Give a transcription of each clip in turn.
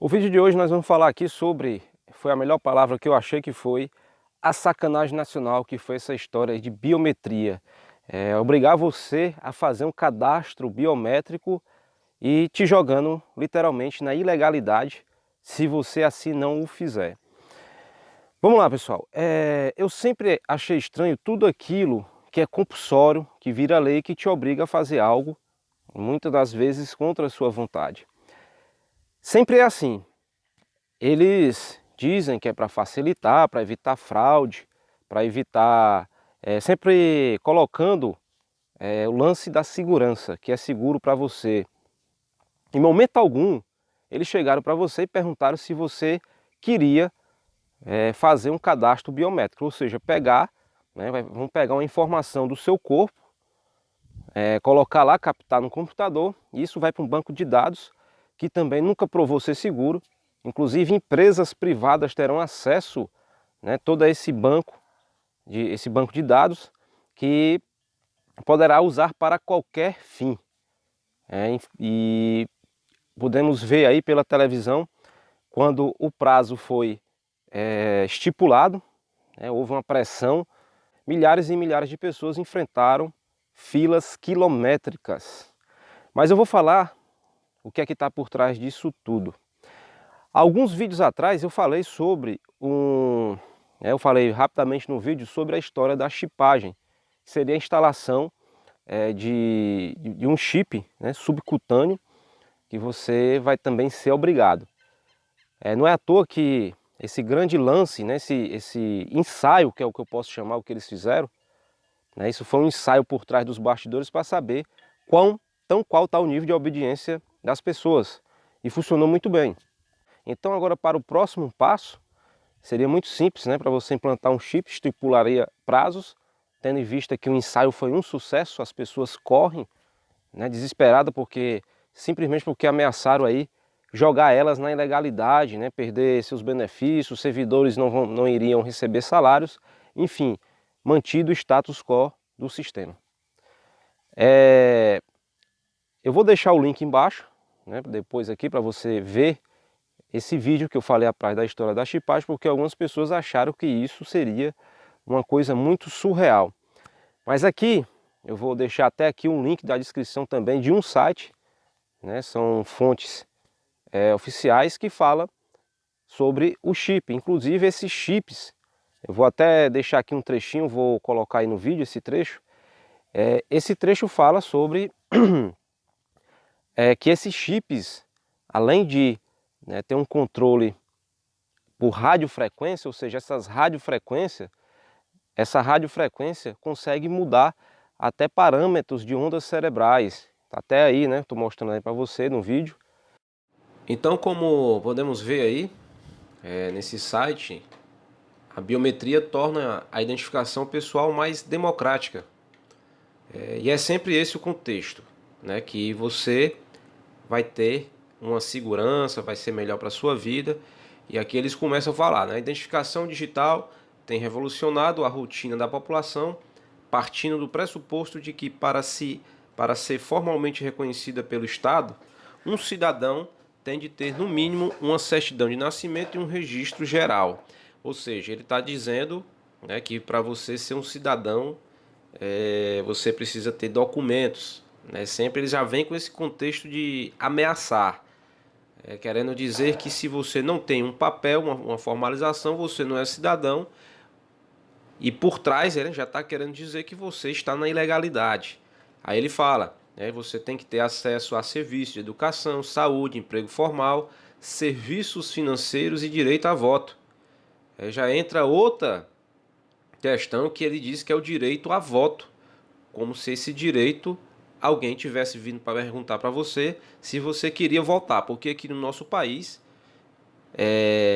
O vídeo de hoje nós vamos falar aqui sobre, foi a melhor palavra que eu achei que foi, a sacanagem nacional, que foi essa história de biometria. Obrigar você a fazer um cadastro biométrico e te jogando literalmente na ilegalidade se você assim não o fizer. Vamos lá, pessoal. Eu sempre achei estranho tudo aquilo que é compulsório, que vira lei, que te obriga a fazer algo, muitas das vezes contra a sua vontade. Sempre é assim. Eles dizem que é para facilitar, para evitar fraude, para evitar, sempre colocando o lance da segurança, que é seguro para você. Em momento algum, eles chegaram para você e perguntaram se você queria fazer um cadastro biométrico, ou seja, pegar, né, vão pegar uma informação do seu corpo, colocar lá, captar no computador, e isso vai para um banco de dados que também nunca provou ser seguro. Inclusive empresas privadas terão acesso, né, todo esse banco de dados que poderá usar para qualquer fim. E podemos ver aí pela televisão, quando o prazo foi estipulado, houve uma pressão, milhares e milhares de pessoas enfrentaram filas quilométricas. Mas eu vou falar o que é que está por trás disso tudo. Alguns vídeos atrás eu falei sobre eu falei rapidamente no vídeo sobre a história da chipagem, que seria a instalação de um chip, né, subcutâneo, que você vai também ser obrigado. Não é à toa que esse grande lance, né, esse ensaio, que é o que eu posso chamar, o que eles fizeram, né, isso foi um ensaio por trás dos bastidores para saber qual está o nível de obediência das pessoas. E funcionou muito bem. Então agora para o próximo passo, seria muito simples, né? Para você implantar um chip, estipularia prazos, tendo em vista que o ensaio foi um sucesso, as pessoas correm, né, desesperadas simplesmente porque ameaçaram aí jogar elas na ilegalidade, né, perder seus benefícios, os servidores não iriam receber salários, enfim, mantido o status quo do sistema. Eu vou deixar o link embaixo, né, depois aqui para você ver esse vídeo que eu falei atrás da história da chipagem, porque algumas pessoas acharam que isso seria uma coisa muito surreal. Mas aqui, eu vou deixar até aqui um link da descrição também de um site, né, são fontes oficiais que fala sobre o chip. Inclusive esses chips, eu vou até deixar aqui um trechinho, vou colocar aí no vídeo esse trecho. Esse trecho fala sobre que esses chips, além de, né, ter um controle por radiofrequência, ou seja, essa radiofrequência consegue mudar até parâmetros de ondas cerebrais. Tá até aí, né? Estou mostrando aí para você no vídeo. Então, como podemos ver aí, nesse site, a biometria torna a identificação pessoal mais democrática. E é sempre esse o contexto, né? Que você vai ter uma segurança, vai ser melhor para a sua vida. E aqui eles começam a falar, né? A identificação digital tem revolucionado a rotina da população, partindo do pressuposto de que para ser formalmente reconhecida pelo Estado, um cidadão tem de ter no mínimo uma certidão de nascimento e um registro geral. Ou seja, ele está dizendo, né, que para você ser um cidadão, você precisa ter documentos, né? Sempre eles já vêm com esse contexto de ameaçar, querendo dizer que se você não tem um papel, uma formalização, você não é cidadão. E por trás ele já está querendo dizer que você está na ilegalidade. Aí ele fala, né, você tem que ter acesso a serviços de educação, saúde, emprego formal, serviços financeiros e direito a voto. Aí já entra outra questão que ele diz que é o direito a voto, como se esse direito alguém tivesse vindo para perguntar para você se você queria votar, porque aqui no nosso país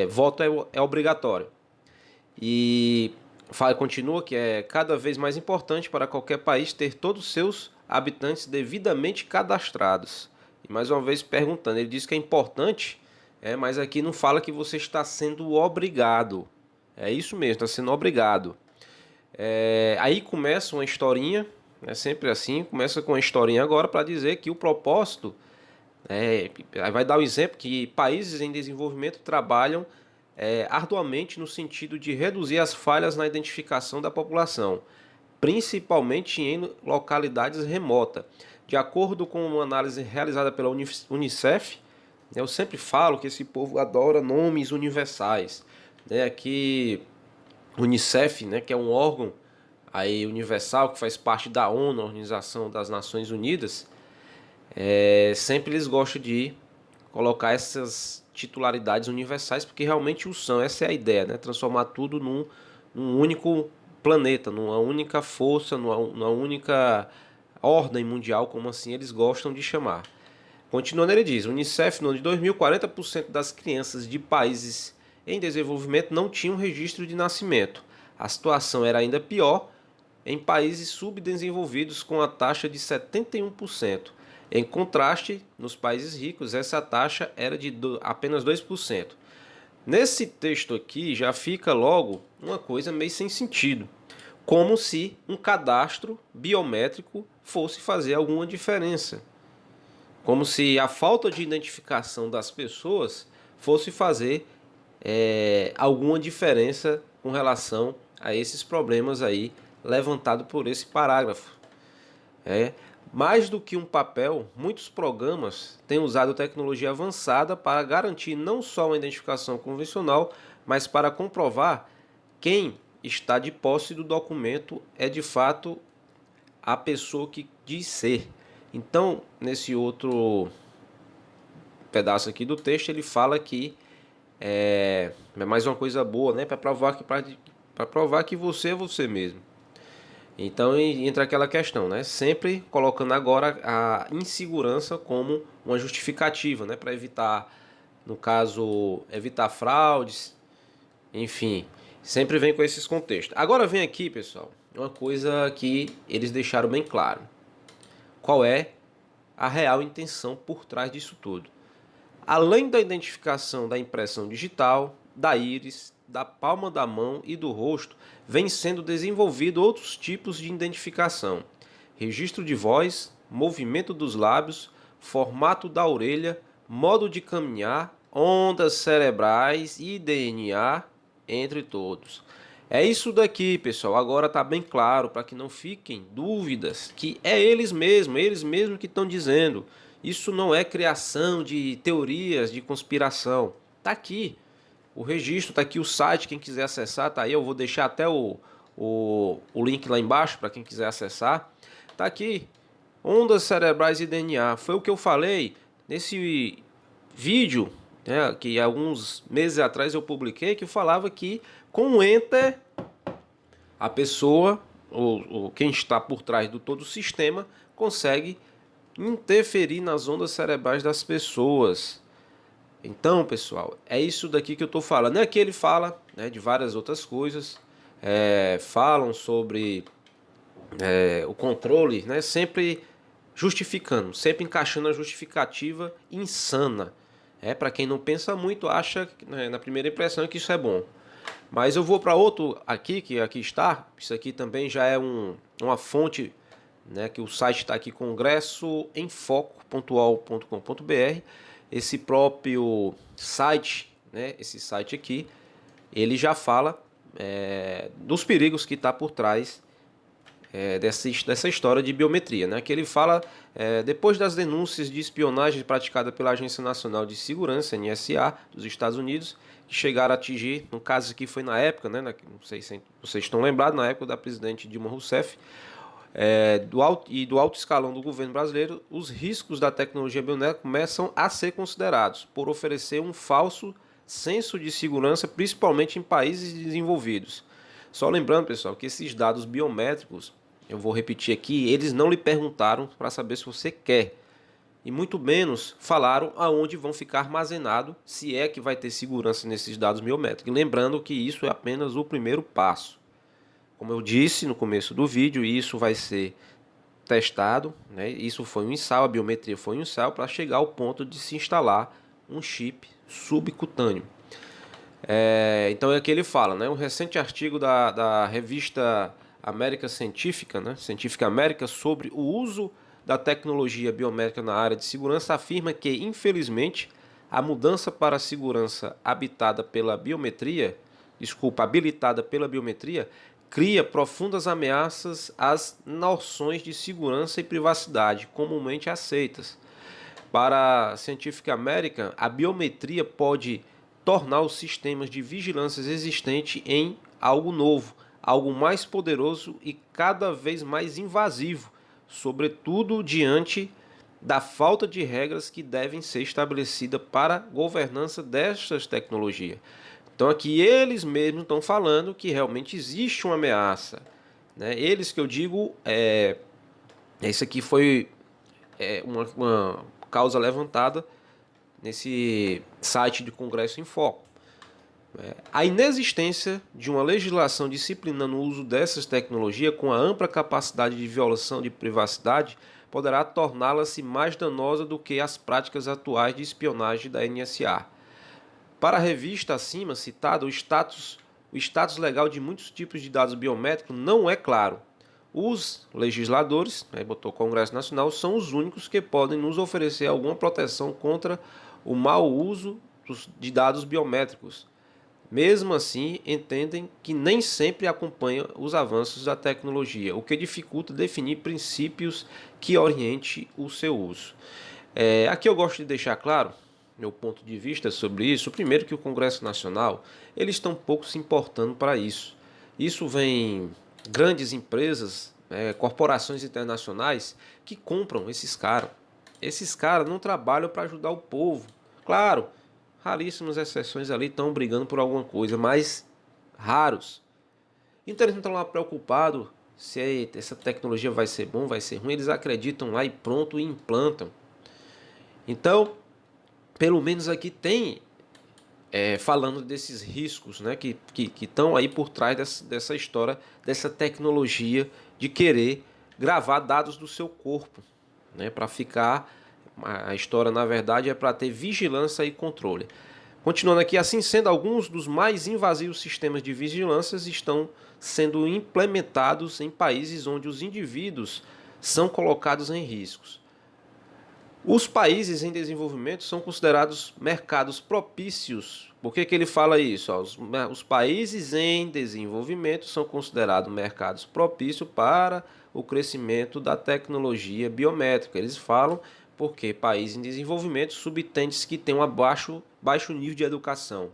voto é obrigatório. E continua que é cada vez mais importante para qualquer país ter todos os seus habitantes devidamente cadastrados. E mais uma vez perguntando, ele diz que é importante, mas aqui não fala que você está sendo obrigado. É isso mesmo, está sendo obrigado. Aí começa uma historinha, é sempre assim, começa com uma historinha agora para dizer que o propósito Aí vai dar um exemplo que países em desenvolvimento trabalham arduamente no sentido de reduzir as falhas na identificação da população, principalmente em localidades remotas. De acordo com uma análise realizada pela Unicef, eu sempre falo que esse povo adora nomes universais. Aqui, Unicef, que é um órgão aí universal que faz parte da ONU, a Organização das Nações Unidas, sempre eles gostam de colocar essas titularidades universais, porque realmente o são. Essa é a ideia, transformar tudo num único planeta, numa única força, numa única ordem mundial, como assim eles gostam de chamar. Continuando, ele diz: o Unicef, no ano de 2000, 40% das crianças de países em desenvolvimento não tinham registro de nascimento. A situação era ainda pior em países subdesenvolvidos, com a taxa de 71%. Em contraste, nos países ricos, essa taxa era de apenas 2%. Nesse texto aqui já fica logo uma coisa meio sem sentido, como se um cadastro biométrico fosse fazer alguma diferença, como se a falta de identificação das pessoas fosse fazer alguma diferença com relação a esses problemas aí levantados por esse parágrafo. Mais do que um papel, muitos programas têm usado tecnologia avançada para garantir não só uma identificação convencional, mas para comprovar quem está de posse do documento é de fato a pessoa que diz ser. Então, nesse outro pedaço aqui do texto, ele fala que é mais uma coisa boa, para provar que você é você mesmo. Então entra aquela questão, sempre colocando agora a insegurança como uma justificativa, para evitar, no caso, evitar fraudes, enfim, sempre vem com esses contextos. Agora vem aqui, pessoal, uma coisa que eles deixaram bem claro. Qual é a real intenção por trás disso tudo? Além da identificação da impressão digital, da íris, da palma da mão e do rosto, vem sendo desenvolvido outros tipos de identificação: registro de voz, movimento dos lábios, formato da orelha, modo de caminhar, ondas cerebrais e DNA, entre todos. É isso daqui, pessoal. Agora está bem claro, para que não fiquem dúvidas, que é eles mesmos que estão dizendo. Isso não é criação de teorias de conspiração. Tá aqui o registro, tá aqui o site, quem quiser acessar, tá aí. Eu vou deixar até o link lá embaixo para quem quiser acessar. Tá aqui, ondas cerebrais e DNA. Foi o que eu falei nesse vídeo, que alguns meses atrás eu publiquei, que eu falava que com o Enter, a pessoa, ou quem está por trás do todo o sistema, consegue interferir nas ondas cerebrais das pessoas. Então, pessoal, é isso daqui que eu estou falando. Aqui ele fala de várias outras coisas, falam sobre o controle, sempre justificando, sempre encaixando a justificativa insana. Para quem não pensa muito, acha, na primeira impressão, que isso é bom. Mas eu vou para outro aqui, que aqui está. Isso aqui também já é uma fonte, que o site está aqui, congressoemfoco.ol.com.br. Esse próprio site, esse site aqui, ele já fala dos perigos que está por trás dessa história de biometria, que ele fala, depois das denúncias de espionagem praticada pela Agência Nacional de Segurança, NSA, dos Estados Unidos, que chegaram a atingir, no caso aqui foi na época, não sei se vocês estão lembrados, na época da presidente Dilma Rousseff, do alto escalão do governo brasileiro, os riscos da tecnologia biométrica começam a ser considerados por oferecer um falso senso de segurança, principalmente em países desenvolvidos. Só lembrando, pessoal, que esses dados biométricos, eu vou repetir aqui, eles não lhe perguntaram para saber se você quer, e muito menos falaram aonde vão ficar armazenados, se é que vai ter segurança nesses dados biométricos. E lembrando que isso é apenas o primeiro passo. Como eu disse no começo do vídeo, isso vai ser testado, Isso foi um ensaio, a biometria foi um ensaio para chegar ao ponto de se instalar um chip subcutâneo. Então é que ele fala, um recente artigo da revista América Científica, Científica América, sobre o uso da tecnologia biométrica na área de segurança afirma que, infelizmente, a mudança para a segurança habilitada pela biometria, cria profundas ameaças às noções de segurança e privacidade comumente aceitas. Para a Scientific American, a biometria pode tornar os sistemas de vigilância existentes em algo novo, algo mais poderoso e cada vez mais invasivo, sobretudo diante da falta de regras que devem ser estabelecidas para a governança destas tecnologias. Então aqui eles mesmos estão falando que realmente existe uma ameaça, né? Eles que eu digo, isso aqui foi uma causa levantada nesse site de Congresso em Foco. A inexistência de uma legislação disciplinando o uso dessas tecnologias com a ampla capacidade de violação de privacidade poderá torná-la-se mais danosa do que as práticas atuais de espionagem da NSA. Para a revista acima citada, o status legal de muitos tipos de dados biométricos não é claro. Os legisladores, botou o Congresso Nacional, são os únicos que podem nos oferecer alguma proteção contra o mau uso de dados biométricos. Mesmo assim, entendem que nem sempre acompanham os avanços da tecnologia, o que dificulta definir princípios que orientem o seu uso. Aqui eu gosto de deixar claro meu ponto de vista sobre isso. Primeiro, que o Congresso Nacional, eles estão pouco se importando para isso. Isso vem grandes empresas, corporações internacionais que compram esses caras. Esses caras não trabalham para ajudar o povo. Claro, raríssimas exceções ali estão brigando por alguma coisa, mas raros. Então eles não estão lá preocupados se essa tecnologia vai ser bom, vai ser ruim. Eles acreditam lá e pronto, e implantam. Então, pelo menos aqui tem falando desses riscos, né, que estão aí por trás dessa história, dessa tecnologia de querer gravar dados do seu corpo, né, para ficar. A história, na verdade, é para ter vigilância e controle. Continuando aqui, assim sendo, alguns dos mais invasivos sistemas de vigilância estão sendo implementados em países onde os indivíduos são colocados em riscos. Os países em desenvolvimento são considerados mercados propícios. Por que ele fala isso? Os países em desenvolvimento são considerados mercados propícios para o crescimento da tecnologia biométrica. Eles falam porque países em desenvolvimento subentende-se que tem um baixo nível de educação.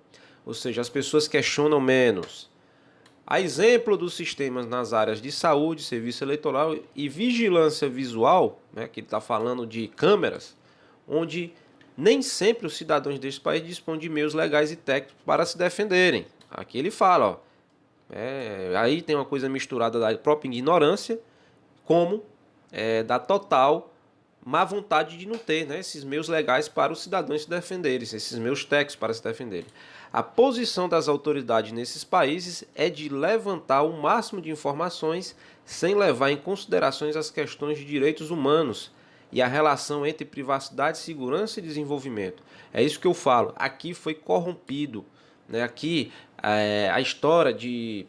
Ou seja, as pessoas questionam menos. A exemplo dos sistemas nas áreas de saúde, serviço eleitoral e vigilância visual, né, que ele está falando de câmeras, onde nem sempre os cidadãos deste país dispõem de meios legais e técnicos para se defenderem. Aqui ele fala, aí tem uma coisa misturada da própria ignorância, como da total má vontade de não ter, né, esses meios legais para os cidadãos se defenderem, esses meios técnicos para se defenderem. A posição das autoridades nesses países é de levantar o máximo de informações sem levar em considerações as questões de direitos humanos e a relação entre privacidade, segurança e desenvolvimento. É isso que eu falo. Aqui foi corrompido, né? Aqui a história de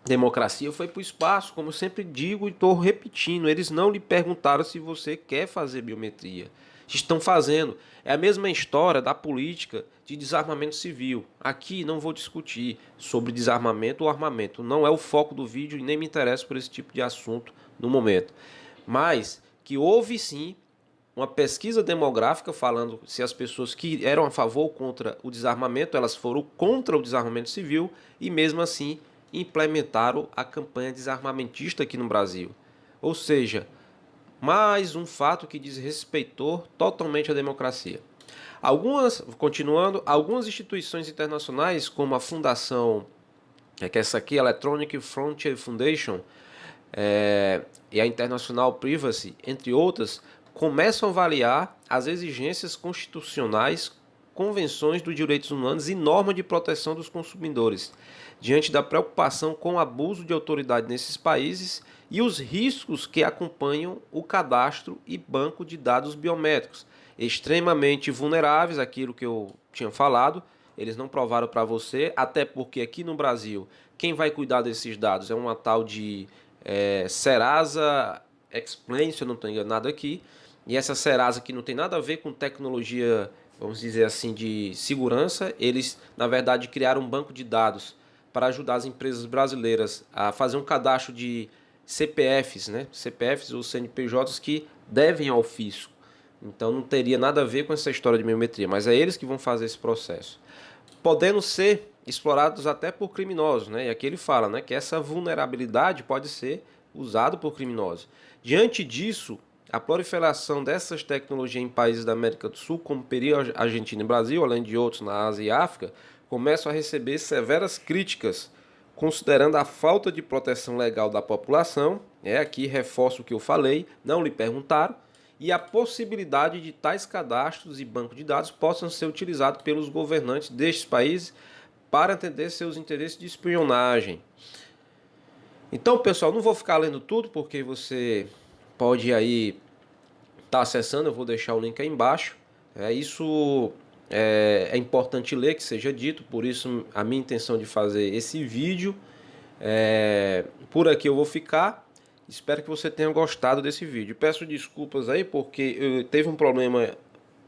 democracia foi para o espaço, como eu sempre digo e estou repetindo. Eles não lhe perguntaram se você quer fazer biometria. Estão fazendo. É a mesma história da política de desarmamento civil. Aqui não vou discutir sobre desarmamento ou armamento. Não é o foco do vídeo e nem me interessa por esse tipo de assunto no momento. Mas que houve sim uma pesquisa demográfica falando se as pessoas que eram a favor ou contra o desarmamento, elas foram contra o desarmamento civil e mesmo assim implementaram a campanha desarmamentista aqui no Brasil. Ou seja, mais um fato que desrespeitou totalmente a democracia. Algumas instituições internacionais, como a Fundação, que é essa aqui, Electronic Frontier Foundation, e a International Privacy, entre outras, começam a avaliar as exigências constitucionais, convenções dos direitos humanos e normas de proteção dos consumidores, diante da preocupação com o abuso de autoridade nesses países e os riscos que acompanham o cadastro e banco de dados biométricos, extremamente vulneráveis, aquilo que eu tinha falado. Eles não provaram para você, até porque aqui no Brasil, quem vai cuidar desses dados é uma tal de Serasa Explain, se eu não estou enganado aqui. E essa Serasa aqui não tem nada a ver com tecnologia, vamos dizer assim, de segurança. Eles, na verdade, criaram um banco de dados para ajudar as empresas brasileiras a fazer um cadastro de CPFs, né? CPFs ou CNPJs que devem ao fisco. Então não teria nada a ver com essa história de biometria, mas é eles que vão fazer esse processo. Podendo ser explorados até por criminosos, né? E aqui ele fala, né, que essa vulnerabilidade pode ser usada por criminosos. Diante disso, a proliferação dessas tecnologias em países da América do Sul, como Peru, Argentina e Brasil, além de outros na Ásia e África, começam a receber severas críticas, considerando a falta de proteção legal da população. Aqui reforço o que eu falei, não lhe perguntaram, e a possibilidade de tais cadastros e bancos de dados possam ser utilizados pelos governantes destes países para atender seus interesses de espionagem. Então, pessoal, não vou ficar lendo tudo porque você pode aí estar acessando, eu vou deixar o link aí embaixo. Isso é importante ler, que seja dito, por isso a minha intenção de fazer esse vídeo. Por aqui eu vou ficar. Espero que você tenha gostado desse vídeo. Peço desculpas aí porque eu teve um problema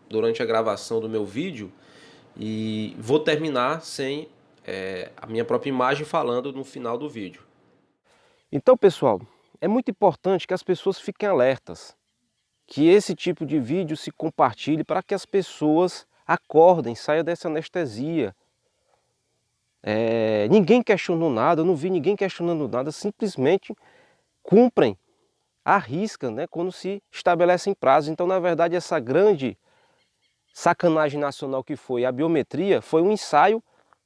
durante a gravação do meu vídeo e vou terminar sem a minha própria imagem falando no final do vídeo. Então, pessoal, é muito importante que as pessoas fiquem alertas, que esse tipo de vídeo se compartilhe para que as pessoas acordem, saiam dessa anestesia. Ninguém questionou nada, eu não vi ninguém questionando nada, simplesmente cumprem à risca, né, quando se estabelecem prazos. Então, na verdade, essa grande sacanagem nacional que foi a biometria foi um ensaio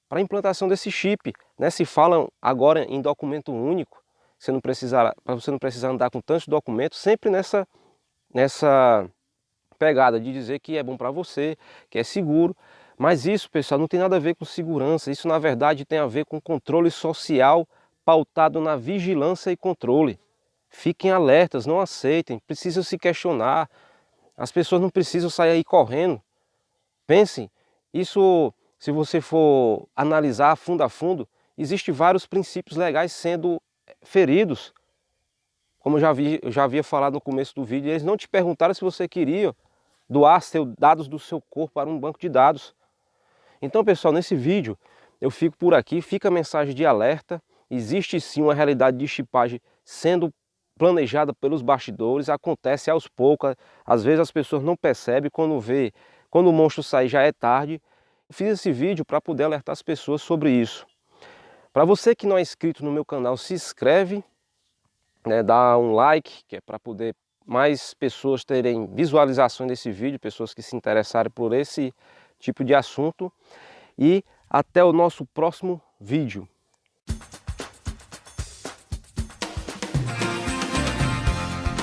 para a implantação desse chip, né? Se fala agora em documento único, para você não precisar andar com tantos documentos, sempre nessa pegada de dizer que é bom para você, que é seguro. Mas isso, pessoal, não tem nada a ver com segurança. Isso, na verdade, tem a ver com controle social pautado na vigilância e controle. Fiquem alertas, não aceitem, precisam se questionar. As pessoas não precisam sair aí correndo. Pensem, isso, se você for analisar fundo a fundo, existem vários princípios legais sendo feridos. Como eu já havia falado no começo do vídeo, eles não te perguntaram se você queria doar dados do seu corpo para um banco de dados. Então, pessoal, nesse vídeo eu fico por aqui, fica a mensagem de alerta. Existe sim uma realidade de chipagem sendo planejada pelos bastidores, acontece aos poucos, às vezes as pessoas não percebem, quando o monstro sair já é tarde. Eu fiz esse vídeo para poder alertar as pessoas sobre isso. Para você que não é inscrito no meu canal, se inscreve, né, dá um like, que é para poder mais pessoas terem visualizações desse vídeo, pessoas que se interessarem por esse tipo de assunto. E até o nosso próximo vídeo.